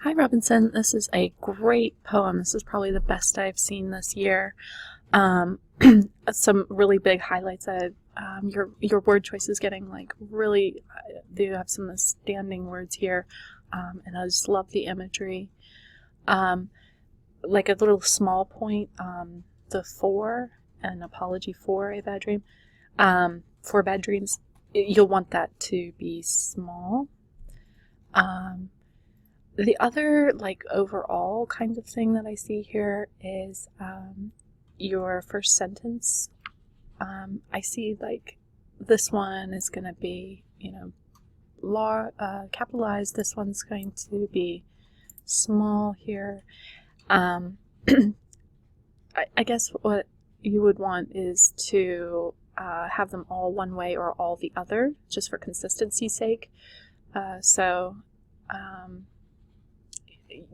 Hi Robinson, this is a great poem. This is probably the best I've seen this year. Um, some really big highlights. Your word choice is getting like really. You have some standing words here, and I just love the imagery. Um, like a little small point. The for, an apology for a bad dream. For bad dreams, you'll want that to be small. The other, like, overall kind of thing that I see here is your first sentence. I see, like, this one is going to be, capitalized. This one's going to be small here. I guess what you would want is to have them all one way or all the other, just for consistency's sake.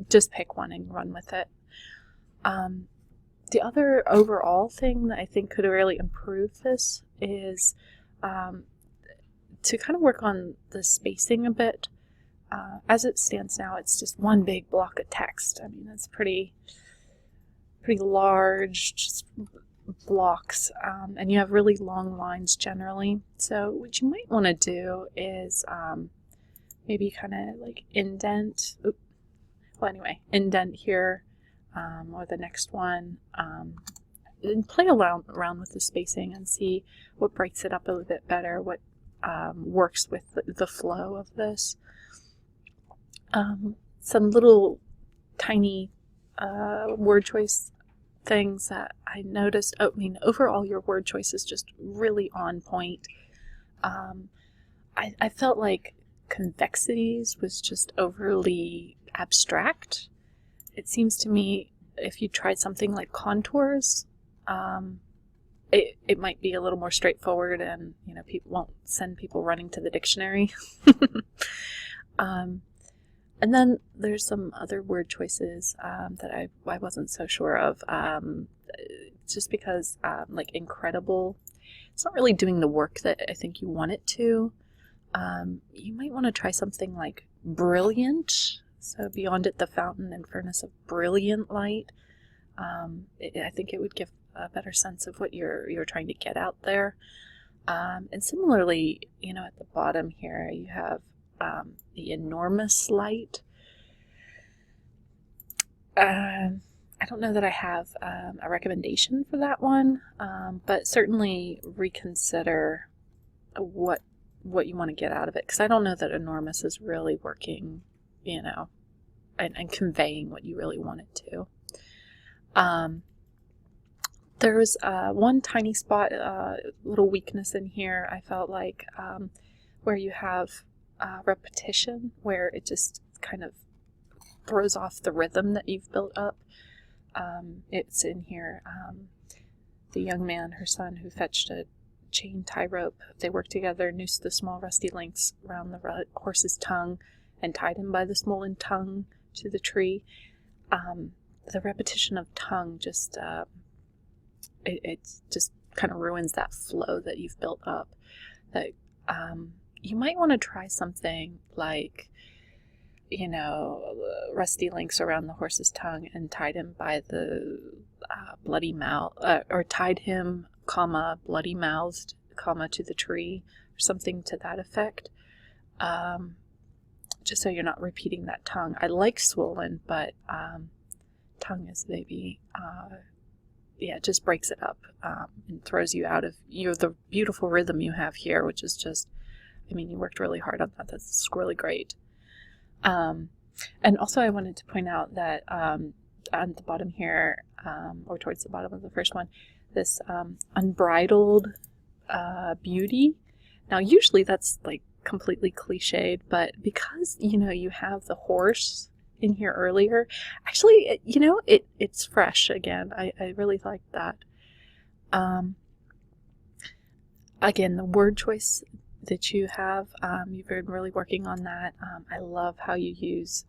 Just pick one and run with it. The other overall thing that I think could really improve this is to kind of work on the spacing a bit. As it stands now, it's just one big block of text. I mean, it's pretty large, just blocks, and you have really long lines generally. So what you might want to do is maybe kind of like indent. Indent here, or the next one, and play around with the spacing and see what breaks it up a little bit better, what works with the flow of this. Some little tiny word choice things that I noticed. Overall your word choice is just really on point. I felt like convexities was just overly abstract. It seems to me if you tried something like contours, it might be a little more straightforward, and people won't send people running to the dictionary. And then there's some other word choices that I wasn't so sure of, just because like incredible, it's not really doing the work that I think you want it to. You might want to try something like brilliant. So beyond it, the fountain and furnace of brilliant light. I think it would give a better sense of what you're trying to get out there. And similarly, at the bottom here, you have the enormous light. I don't know that I have a recommendation for that one, but certainly reconsider what you want to get out of it, because I don't know that enormous is really working, and conveying what you really want it to. There's one tiny spot, little weakness in here, I felt like, where you have repetition, where it just kind of throws off the rhythm that you've built up. It's in here, the young man, her son, who fetched a chain tie rope. They worked together, noosed the small rusty links round the horse's tongue, and tied him by the swollen tongue to the tree. The repetition of tongue just it just kind of ruins that flow that you've built up. That you might want to try something like, rusty links around the horse's tongue and tied him by the bloody mouth, or tied him, bloody mouthed, to the tree, or something to that effect. Just so you're not repeating that tongue. I like swollen, but tongue is maybe, it just breaks it up, and throws you out of the beautiful rhythm you have here, which is just, you worked really hard on that. That's really great. And also I wanted to point out that on the bottom here, or towards the bottom of the first one, this unbridled beauty. Now usually that's like completely cliched, but because you have the horse in here earlier, actually it's fresh again. I really like that. Again, the word choice that you have, you've been really working on that. I love how you use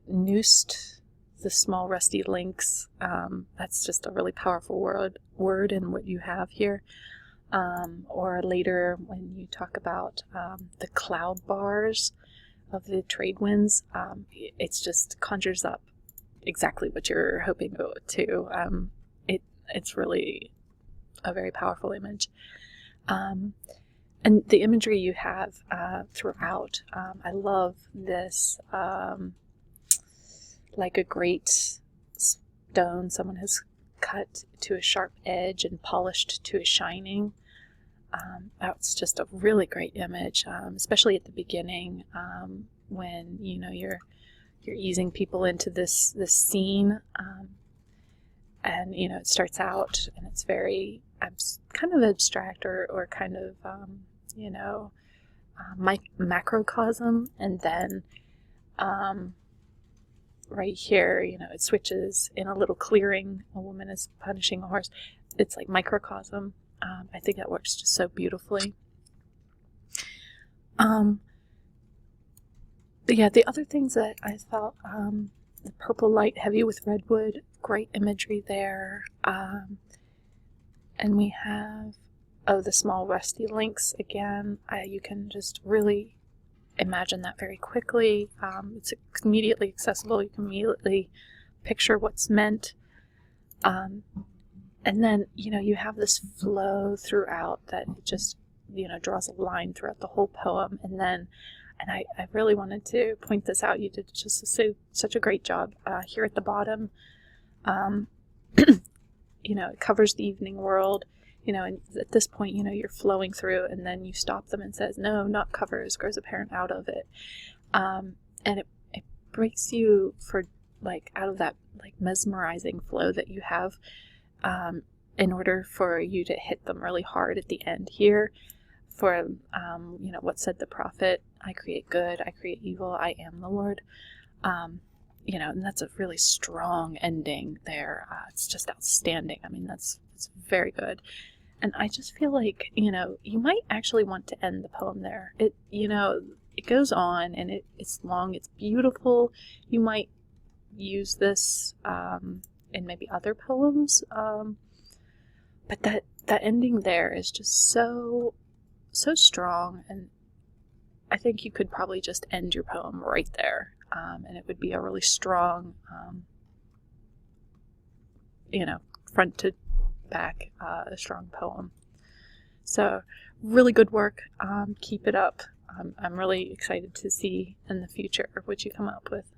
noosed the small rusty links. That's just a really powerful word in what you have here. Or later when you talk about the cloud bars, the trade winds, it's just conjures up exactly what you're hoping to. It's really a very powerful image. And the imagery you have throughout, I love this, like a great stone someone has cut to a sharp edge and polished to a shining. That's just a really great image, especially at the beginning, when you're easing people into this scene, and it starts out and it's very kind of abstract or kind of macrocosm, and then right here, it switches in a little clearing. A woman is punishing a horse. It's like microcosm. I think that works just so beautifully. But yeah, the other things that I thought, the purple light heavy with redwood, great imagery there. And we have, the small rusty links again. You can just really imagine that very quickly. It's immediately accessible. You can immediately picture what's meant. And then, you have this flow throughout that just, draws a line throughout the whole poem. And I really wanted to point this out. You did just such a great job here at the bottom. It covers the evening world, and at this point, you're flowing through, and then you stop them and says, no, not covers, grows apparent out of it. And it breaks you out of that mesmerizing flow that you have, in order for you to hit them really hard at the end here. For, what said the prophet, I create good, I create evil, I am the Lord. And that's a really strong ending there. It's just outstanding. I mean, it's very good. And I just feel like, you might actually want to end the poem there. It goes on, and it's long, it's beautiful. You might use this in maybe other poems. But that ending there is just so strong, and I think you could probably just end your poem right there, and it would be a really strong, front to back, a strong poem. So really good work. Keep it up. I'm really excited to see in the future what you come up with.